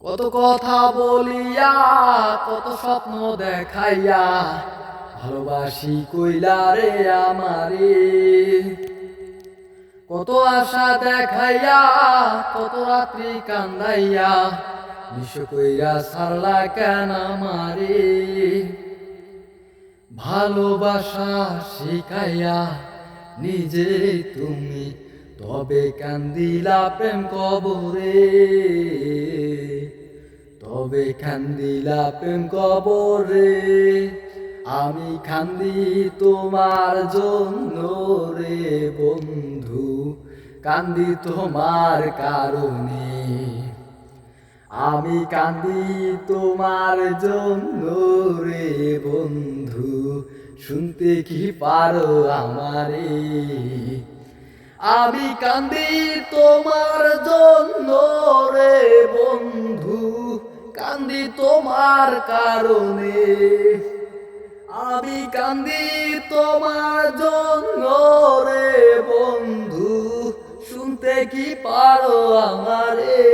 কত কথা বলিয়া কত স্বপ্ন দেখাইয়া ভালোবাসি কইলা রে আমারে। কত আশা দেখাইয়া কত রাত্রি কান্দাইয়া নিঃস্ব কইরা ছাড়লা কেন আমারে। ভালোবাসা শিখাইয়া নিজে তুমি তবে কান্দিলা প্রেম কবরে, তবে কান্দিলা প্রেম কবরে। আমি কান্দি তোমার জন্য রে বন্ধু, কান্দি তোমার কারণে। আমি কান্দি তোমার জন্য রে বন্ধু, শুনতে কি পারো আমারে। আমি কান্দি তোমার জন্য রে বন্ধু, কান্দি তোমার কারণে। আমি কান্দি তোমার জন্য রে বন্ধু, শুনতে কি পারো আমারে।